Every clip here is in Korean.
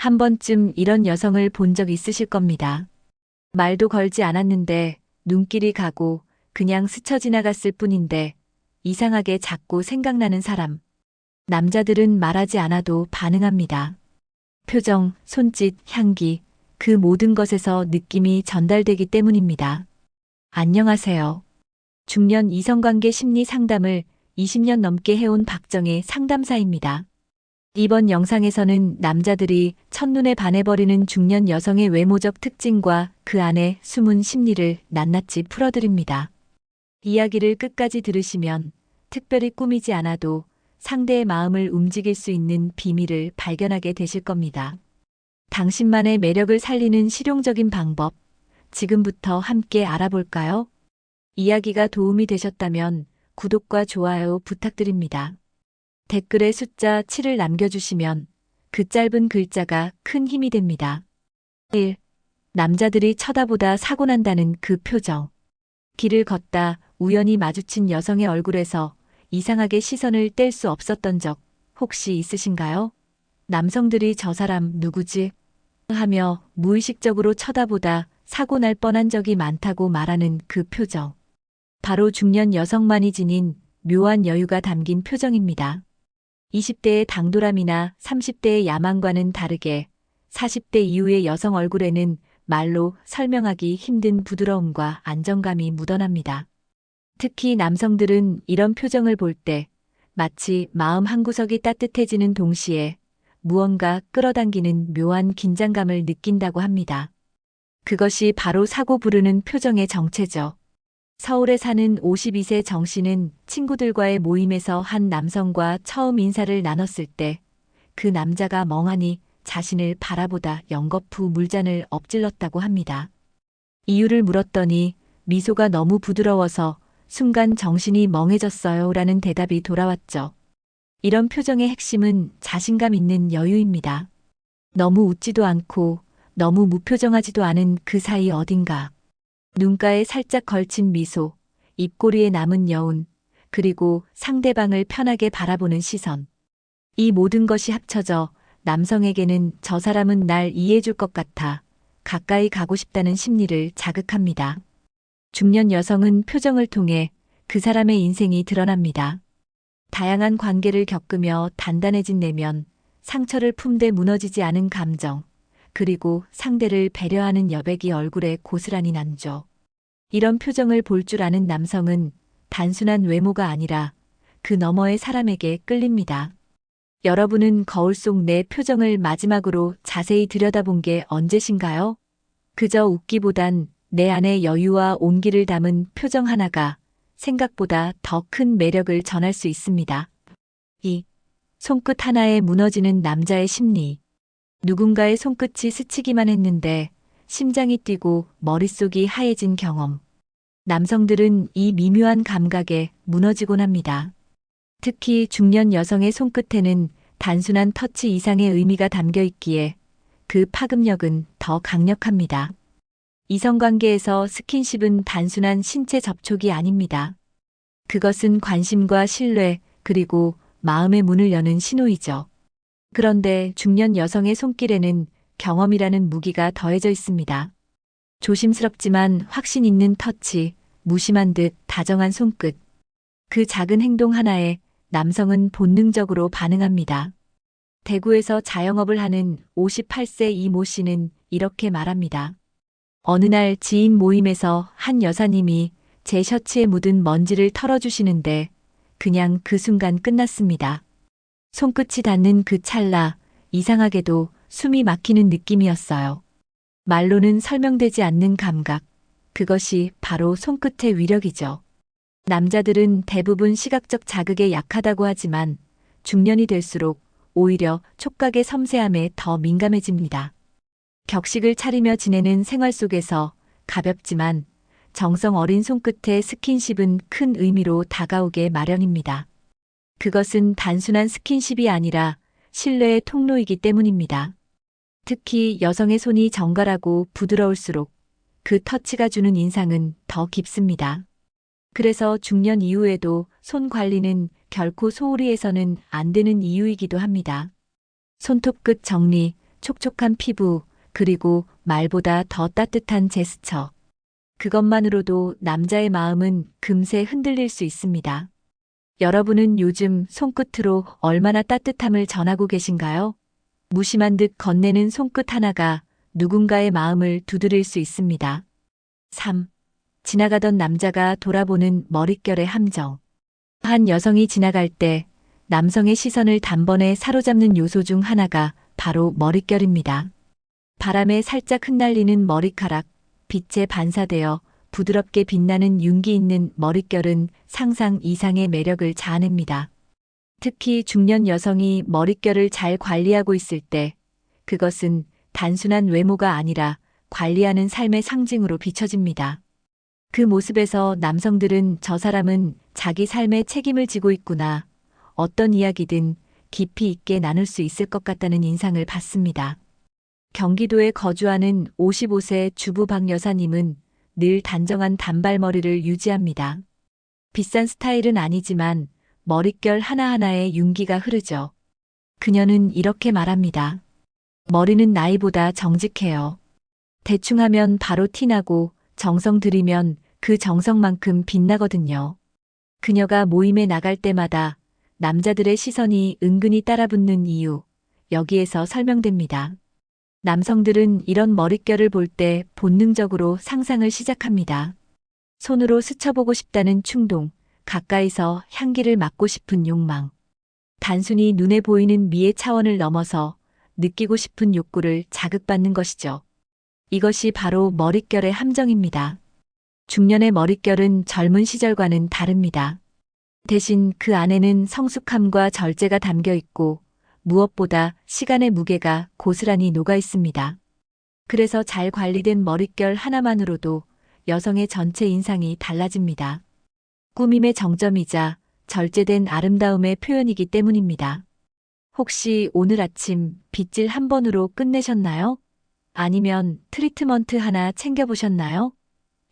한 번쯤 이런 여성을 본 적 있으실 겁니다. 말도 걸지 않았는데 눈길이 가고 그냥 스쳐 지나갔을 뿐인데 이상하게 자꾸 생각나는 사람. 남자들은 말하지 않아도 반응합니다. 표정, 손짓, 향기, 그 모든 것에서 느낌이 전달되기 때문입니다. 안녕하세요. 중년 이성관계 심리 상담을 20년 넘게 해온 박정혜 상담사입니다. 이번 영상에서는 남자들이 첫눈에 반해버리는 중년 여성의 외모적 특징과 그 안에 숨은 심리를 낱낱이 풀어드립니다. 이야기를 끝까지 들으시면 특별히 꾸미지 않아도 상대의 마음을 움직일 수 있는 비밀을 발견하게 되실 겁니다. 당신만의 매력을 살리는 실용적인 방법, 지금부터 함께 알아볼까요? 이야기가 도움이 되셨다면 구독과 좋아요 부탁드립니다. 댓글에 숫자 7을 남겨주시면 그 짧은 글자가 큰 힘이 됩니다. 1. 남자들이 쳐다보다 사고 난다는 그 표정. 길을 걷다 우연히 마주친 여성의 얼굴에서 이상하게 시선을 뗄 수 없었던 적 혹시 있으신가요? 남성들이 저 사람 누구지? 하며 무의식적으로 쳐다보다 사고 날 뻔한 적이 많다고 말하는 그 표정. 바로 중년 여성만이 지닌 묘한 여유가 담긴 표정입니다. 20대의 당돌함이나 30대의 야망과는 다르게 40대 이후의 여성 얼굴에는 말로 설명하기 힘든 부드러움과 안정감이 묻어납니다. 특히 남성들은 이런 표정을 볼 때 마치 마음 한구석이 따뜻해지는 동시에 무언가 끌어당기는 묘한 긴장감을 느낀다고 합니다. 그것이 바로 사고 부르는 표정의 정체죠. 서울에 사는 52세 정 씨는 친구들과의 모임에서 한 남성과 처음 인사를 나눴을 때 그 남자가 멍하니 자신을 바라보다 연거푸 물잔을 엎질렀다고 합니다. 이유를 물었더니 미소가 너무 부드러워서 순간 정신이 멍해졌어요 라는 대답이 돌아왔죠. 이런 표정의 핵심은 자신감 있는 여유입니다. 너무 웃지도 않고 너무 무표정하지도 않은 그 사이 어딘가. 눈가에 살짝 걸친 미소, 입꼬리에 남은 여운, 그리고 상대방을 편하게 바라보는 시선. 이 모든 것이 합쳐져 남성에게는 저 사람은 날 이해해줄 것 같아 가까이 가고 싶다는 심리를 자극합니다. 중년 여성은 표정을 통해 그 사람의 인생이 드러납니다. 다양한 관계를 겪으며 단단해진 내면, 상처를 품되 무너지지 않은 감정, 그리고 상대를 배려하는 여백이 얼굴에 고스란히 남죠. 이런 표정을 볼 줄 아는 남성은 단순한 외모가 아니라 그 너머의 사람에게 끌립니다. 여러분은 거울 속 내 표정을 마지막으로 자세히 들여다본 게 언제신가요? 그저 웃기보단 내 안의 여유와 온기를 담은 표정 하나가 생각보다 더 큰 매력을 전할 수 있습니다. 2. 손끝 하나에 무너지는 남자의 심리. 누군가의 손끝이 스치기만 했는데 심장이 뛰고 머릿속이 하얘진 경험. 남성들은 이 미묘한 감각에 무너지곤 합니다. 특히 중년 여성의 손끝에는 단순한 터치 이상의 의미가 담겨 있기에 그 파급력은 더 강력합니다. 이성관계에서 스킨십은 단순한 신체 접촉이 아닙니다. 그것은 관심과 신뢰, 그리고 마음의 문을 여는 신호이죠. 그런데 중년 여성의 손길에는 경험이라는 무기가 더해져 있습니다. 조심스럽지만 확신 있는 터치, 무심한 듯 다정한 손끝. 그 작은 행동 하나에 남성은 본능적으로 반응합니다. 대구에서 자영업을 하는 58세 이모 씨는 이렇게 말합니다. 어느 날 지인 모임에서 한 여사님이 제 셔츠에 묻은 먼지를 털어주시는데 그냥 그 순간 끝났습니다. 손끝이 닿는 그 찰나 이상하게도 숨이 막히는 느낌이었어요. 말로는 설명되지 않는 감각, 그것이 바로 손끝의 위력이죠. 남자들은 대부분 시각적 자극에 약하다고 하지만 중년이 될수록 오히려 촉각의 섬세함에 더 민감해집니다. 격식을 차리며 지내는 생활 속에서 가볍지만 정성 어린 손끝의 스킨십은 큰 의미로 다가오게 마련입니다. 그것은 단순한 스킨십이 아니라 신뢰의 통로이기 때문입니다. 특히 여성의 손이 정갈하고 부드러울수록 그 터치가 주는 인상은 더 깊습니다. 그래서 중년 이후에도 손 관리는 결코 소홀히 해서는 안 되는 이유이기도 합니다. 손톱 끝 정리, 촉촉한 피부, 그리고 말보다 더 따뜻한 제스처. 그것만으로도 남자의 마음은 금세 흔들릴 수 있습니다. 여러분은 요즘 손끝으로 얼마나 따뜻함을 전하고 계신가요? 무심한 듯 건네는 손끝 하나가 누군가의 마음을 두드릴 수 있습니다. 3. 지나가던 남자가 돌아보는 머릿결의 함정. 한 여성이 지나갈 때 남성의 시선을 단번에 사로잡는 요소 중 하나가 바로 머릿결입니다. 바람에 살짝 흩날리는 머리카락, 빛에 반사되어 부드럽게 빛나는 윤기 있는 머릿결은 상상 이상의 매력을 자아냅니다. 특히 중년 여성이 머릿결을 잘 관리하고 있을 때 그것은 단순한 외모가 아니라 관리하는 삶의 상징으로 비춰집니다. 그 모습에서 남성들은 저 사람은 자기 삶에 책임을 지고 있구나, 어떤 이야기든 깊이 있게 나눌 수 있을 것 같다는 인상을 받습니다. 경기도에 거주하는 55세 주부 박 여사님은 늘 단정한 단발머리를 유지합니다. 비싼 스타일은 아니지만 머릿결 하나하나에 윤기가 흐르죠. 그녀는 이렇게 말합니다. 머리는 나이보다 정직해요. 대충 하면 바로 티나고 정성 들이면 그 정성만큼 빛나거든요. 그녀가 모임에 나갈 때마다 남자들의 시선이 은근히 따라붙는 이유, 여기에서 설명됩니다. 남성들은 이런 머릿결을 볼 때 본능적으로 상상을 시작합니다. 손으로 스쳐보고 싶다는 충동, 가까이서 향기를 맡고 싶은 욕망. 단순히 눈에 보이는 미의 차원을 넘어서 느끼고 싶은 욕구를 자극받는 것이죠. 이것이 바로 머릿결의 함정입니다. 중년의 머릿결은 젊은 시절과는 다릅니다. 대신 그 안에는 성숙함과 절제가 담겨 있고 무엇보다 시간의 무게가 고스란히 녹아 있습니다. 그래서 잘 관리된 머릿결 하나만으로도 여성의 전체 인상이 달라집니다. 꾸밈의 정점이자 절제된 아름다움의 표현이기 때문입니다. 혹시 오늘 아침 빗질 한 번으로 끝내셨나요? 아니면 트리트먼트 하나 챙겨보셨나요?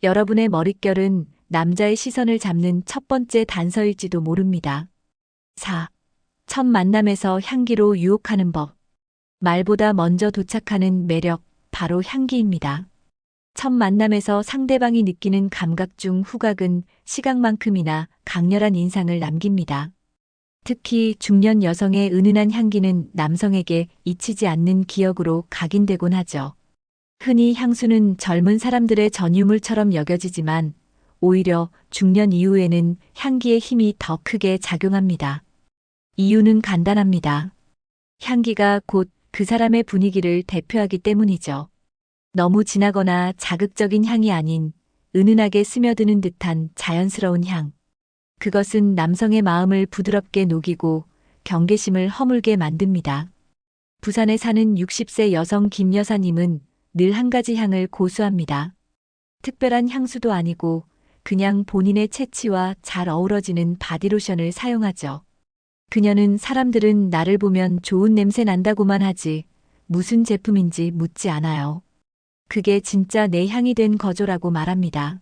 여러분의 머릿결은 남자의 시선을 잡는 첫 번째 단서일지도 모릅니다. 4. 첫 만남에서 향기로 유혹하는 법. 말보다 먼저 도착하는 매력, 바로 향기입니다. 첫 만남에서 상대방이 느끼는 감각 중 후각은 시각만큼이나 강렬한 인상을 남깁니다. 특히 중년 여성의 은은한 향기는 남성에게 잊히지 않는 기억으로 각인되곤 하죠. 흔히 향수는 젊은 사람들의 전유물처럼 여겨지지만 오히려 중년 이후에는 향기의 힘이 더 크게 작용합니다. 이유는 간단합니다. 향기가 곧 그 사람의 분위기를 대표하기 때문이죠. 너무 진하거나 자극적인 향이 아닌 은은하게 스며드는 듯한 자연스러운 향. 그것은 남성의 마음을 부드럽게 녹이고 경계심을 허물게 만듭니다. 부산에 사는 60세 여성 김 여사님은 늘 한 가지 향을 고수합니다. 특별한 향수도 아니고 그냥 본인의 체취와 잘 어우러지는 바디로션을 사용하죠. 그녀는 사람들은 나를 보면 좋은 냄새 난다고만 하지 무슨 제품인지 묻지 않아요. 그게 진짜 내 향이 된 거죠라고 말합니다.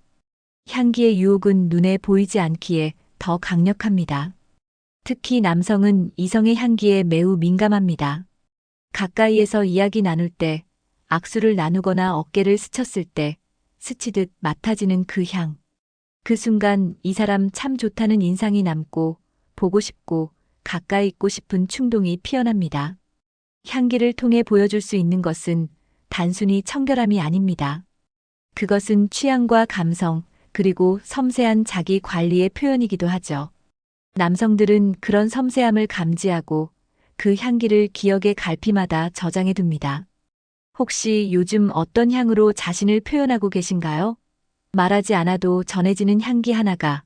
향기의 유혹은 눈에 보이지 않기에 더 강력합니다. 특히 남성은 이성의 향기에 매우 민감합니다. 가까이에서 이야기 나눌 때, 악수를 나누거나 어깨를 스쳤을 때 스치듯 맡아지는 그 향. 그 순간 이 사람 참 좋다는 인상이 남고 보고 싶고 가까이 있고 싶은 충동이 피어납니다. 향기를 통해 보여줄 수 있는 것은 단순히 청결함이 아닙니다. 그것은 취향과 감성, 그리고 섬세한 자기 관리의 표현이기도 하죠. 남성들은 그런 섬세함을 감지하고 그 향기를 기억의 갈피마다 저장해 둡니다. 혹시 요즘 어떤 향으로 자신을 표현하고 계신가요? 말하지 않아도 전해지는 향기 하나가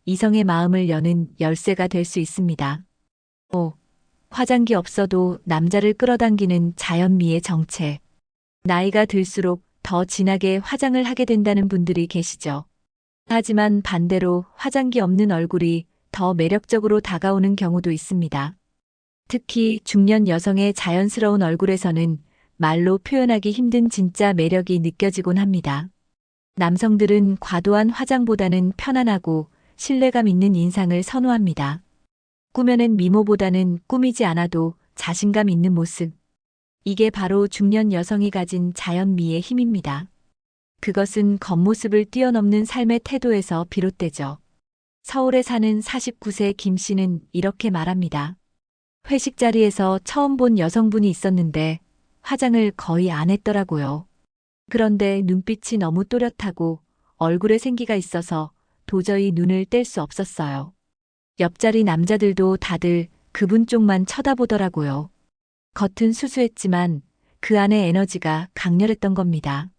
이성의 마음을 여는 열쇠가 될 수 있습니다. 5. 화장기 없어도 남자를 끌어당기는 자연미의 정체. 나이가 들수록 더 진하게 화장을 하게 된다는 분들이 계시죠. 하지만 반대로 화장기 없는 얼굴이 더 매력적으로 다가오는 경우도 있습니다. 특히 중년 여성의 자연스러운 얼굴에서는 말로 표현하기 힘든 진짜 매력이 느껴지곤 합니다. 남성들은 과도한 화장보다는 편안하고 신뢰감 있는 인상을 선호합니다. 꾸며낸 미모보다는 꾸미지 않아도 자신감 있는 모습. 이게 바로 중년 여성이 가진 자연미의 힘입니다. 그것은 겉모습을 뛰어넘는 삶의 태도에서 비롯되죠. 서울에 사는 49세 김 씨는 이렇게 말합니다. 회식 자리에서 처음 본 여성분이 있었는데 화장을 거의 안 했더라고요. 그런데 눈빛이 너무 또렷하고 얼굴에 생기가 있어서 도저히 눈을 뗄 수 없었어요. 옆자리 남자들도 다들 그분 쪽만 쳐다보더라고요. 겉은 수수했지만 그 안의 에너지가 강렬했던 겁니다.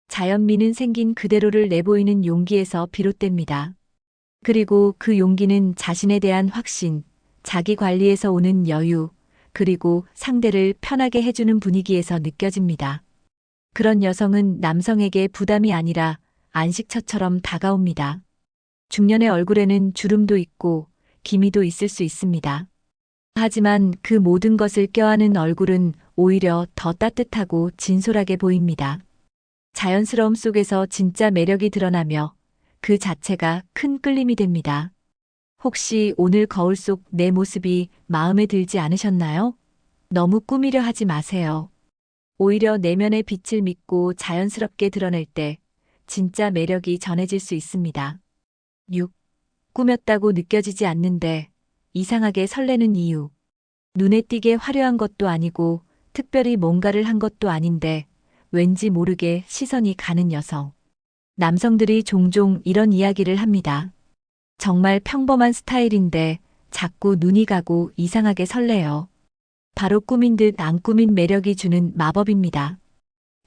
자연미는 생긴 그대로를 내보이는 용기에서 비롯됩니다. 그리고 그 용기는 자신에 대한 확신, 자기 관리에서 오는 여유, 그리고 상대를 편하게 해주는 분위기에서 느껴집니다. 그런 여성은 남성에게 부담이 아니라 안식처처럼 다가옵니다. 중년의 얼굴에는 주름도 있고 기미도 있을 수 있습니다. 하지만 그 모든 것을 껴안은 얼굴은 오히려 더 따뜻하고 진솔하게 보입니다. 자연스러움 속에서 진짜 매력이 드러나며 그 자체가 큰 끌림이 됩니다. 혹시 오늘 거울 속 내 모습이 마음에 들지 않으셨나요? 너무 꾸미려 하지 마세요. 오히려 내면의 빛을 믿고 자연스럽게 드러낼 때 진짜 매력이 전해질 수 있습니다. 6. 꾸몄다고 느껴지지 않는데 이상하게 설레는 이유. 눈에 띄게 화려한 것도 아니고 특별히 뭔가를 한 것도 아닌데 왠지 모르게 시선이 가는 여성. 남성들이 종종 이런 이야기를 합니다. 정말 평범한 스타일인데 자꾸 눈이 가고 이상하게 설레요. 바로 꾸민 듯 안 꾸민 매력이 주는 마법입니다.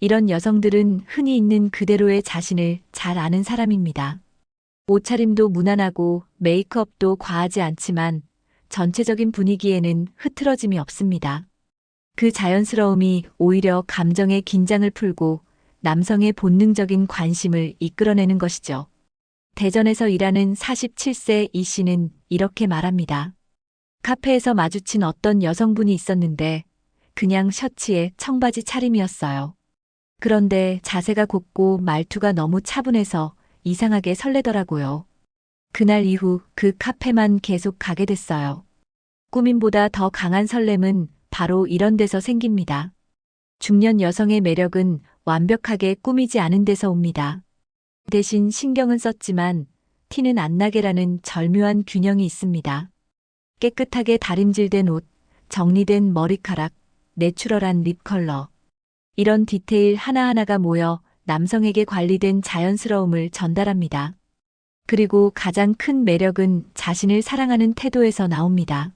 이런 여성들은 흔히 있는 그대로의 자신을 잘 아는 사람입니다. 옷차림도 무난하고 메이크업도 과하지 않지만 전체적인 분위기에는 흐트러짐이 없습니다. 그 자연스러움이 오히려 감정의 긴장을 풀고 남성의 본능적인 관심을 이끌어내는 것이죠. 대전에서 일하는 47세 이 씨는 이렇게 말합니다. 카페에서 마주친 어떤 여성분이 있었는데 그냥 셔츠에 청바지 차림이었어요. 그런데 자세가 곱고 말투가 너무 차분해서 이상하게 설레더라고요. 그날 이후 그 카페만 계속 가게 됐어요. 꾸밈보다 더 강한 설렘은 바로 이런 데서 생깁니다. 중년 여성의 매력은 완벽하게 꾸미지 않은 데서 옵니다. 대신 신경은 썼지만 티는 안 나게라는 절묘한 균형이 있습니다. 깨끗하게 다림질된 옷, 정리된 머리카락, 내추럴한 립 컬러. 이런 디테일 하나하나가 모여 남성에게 관리된 자연스러움을 전달합니다. 그리고 가장 큰 매력은 자신을 사랑하는 태도에서 나옵니다.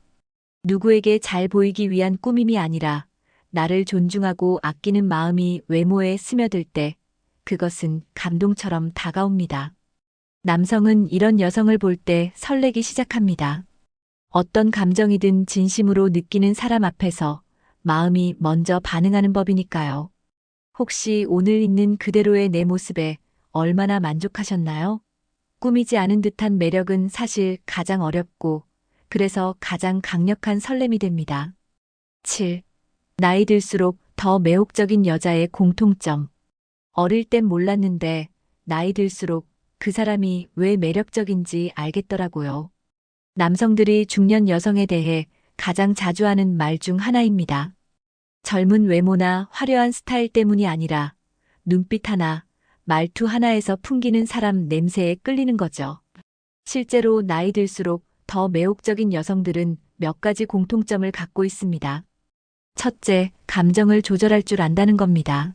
누구에게 잘 보이기 위한 꾸밈이 아니라 나를 존중하고 아끼는 마음이 외모에 스며들 때 그것은 감동처럼 다가옵니다. 남성은 이런 여성을 볼 때 설레기 시작합니다. 어떤 감정이든 진심으로 느끼는 사람 앞에서 마음이 먼저 반응하는 법이니까요. 혹시 오늘 있는 그대로의 내 모습에 얼마나 만족하셨나요? 꾸미지 않은 듯한 매력은 사실 가장 어렵고 그래서 가장 강력한 설렘이 됩니다. 7. 나이 들수록 더 매혹적인 여자의 공통점. 어릴 땐 몰랐는데 나이 들수록 그 사람이 왜 매력적인지 알겠더라고요. 남성들이 중년 여성에 대해 가장 자주 하는 말 중 하나입니다. 젊은 외모나 화려한 스타일 때문이 아니라 눈빛 하나, 말투 하나에서 풍기는 사람 냄새에 끌리는 거죠. 실제로 나이 들수록 더 매혹적인 여성들은 몇 가지 공통점을 갖고 있습니다. 첫째, 감정을 조절할 줄 안다는 겁니다.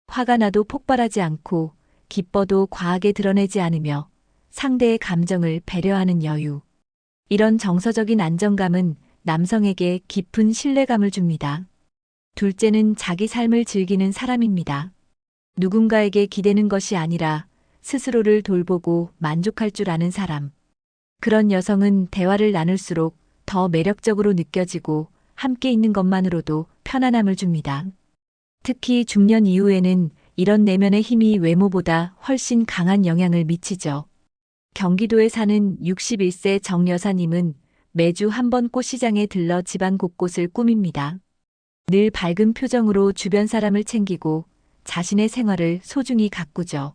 화가 나도 폭발하지 않고 기뻐도 과하게 드러내지 않으며 상대의 감정을 배려하는 여유. 이런 정서적인 안정감은 남성에게 깊은 신뢰감을 줍니다. 둘째는 자기 삶을 즐기는 사람입니다. 누군가에게 기대는 것이 아니라 스스로를 돌보고 만족할 줄 아는 사람. 그런 여성은 대화를 나눌수록 더 매력적으로 느껴지고 함께 있는 것만으로도 편안함을 줍니다. 특히 중년 이후에는 이런 내면의 힘이 외모보다 훨씬 강한 영향을 미치죠. 경기도에 사는 61세 정 여사님은 매주 한 번 꽃시장에 들러 집안 곳곳을 꾸밉니다. 늘 밝은 표정으로 주변 사람을 챙기고 자신의 생활을 소중히 가꾸죠.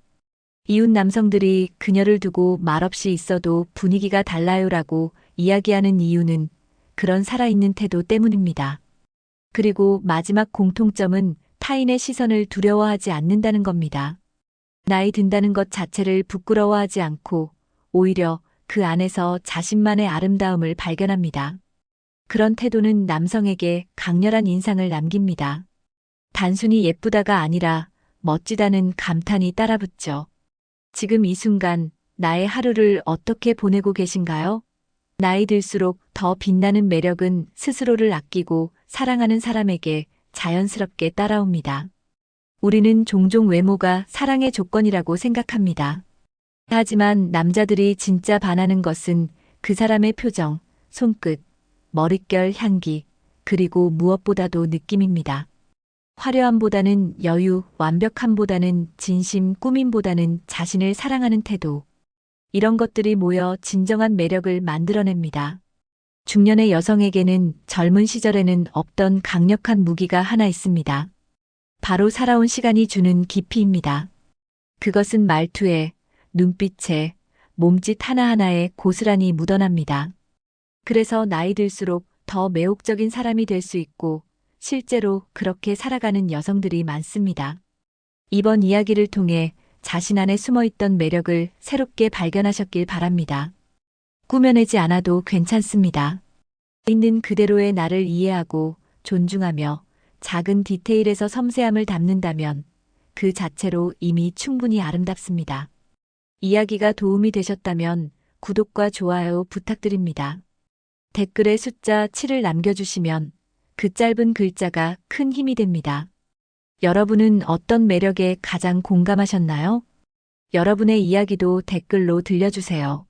이웃 남성들이 그녀를 두고 말없이 있어도 분위기가 달라요라고 이야기하는 이유는 그런 살아있는 태도 때문입니다. 그리고 마지막 공통점은 타인의 시선을 두려워하지 않는다는 겁니다. 나이 든다는 것 자체를 부끄러워하지 않고 오히려 그 안에서 자신만의 아름다움을 발견합니다. 그런 태도는 남성에게 강렬한 인상을 남깁니다. 단순히 예쁘다가 아니라 멋지다는 감탄이 따라붙죠. 지금 이 순간 나의 하루를 어떻게 보내고 계신가요? 나이 들수록 더 빛나는 매력은 스스로를 아끼고 사랑하는 사람에게 자연스럽게 따라옵니다. 우리는 종종 외모가 사랑의 조건이라고 생각합니다. 하지만 남자들이 진짜 반하는 것은 그 사람의 표정, 손끝, 머릿결 향기, 그리고 무엇보다도 느낌입니다. 화려함보다는 여유, 완벽함보다는 진심, 꾸밈보다는 자신을 사랑하는 태도. 이런 것들이 모여 진정한 매력을 만들어냅니다. 중년의 여성에게는 젊은 시절에는 없던 강력한 무기가 하나 있습니다. 바로 살아온 시간이 주는 깊이입니다. 그것은 말투에, 눈빛에, 몸짓 하나하나에 고스란히 묻어납니다. 그래서 나이 들수록 더 매혹적인 사람이 될 수 있고 실제로 그렇게 살아가는 여성들이 많습니다. 이번 이야기를 통해 자신 안에 숨어있던 매력을 새롭게 발견하셨길 바랍니다. 꾸며내지 않아도 괜찮습니다. 있는 그대로의 나를 이해하고 존중하며 작은 디테일에서 섬세함을 담는다면 그 자체로 이미 충분히 아름답습니다. 이야기가 도움이 되셨다면 구독과 좋아요 부탁드립니다. 댓글에 숫자 7을 남겨주시면 그 짧은 글자가 큰 힘이 됩니다. 여러분은 어떤 매력에 가장 공감하셨나요? 여러분의 이야기도 댓글로 들려주세요.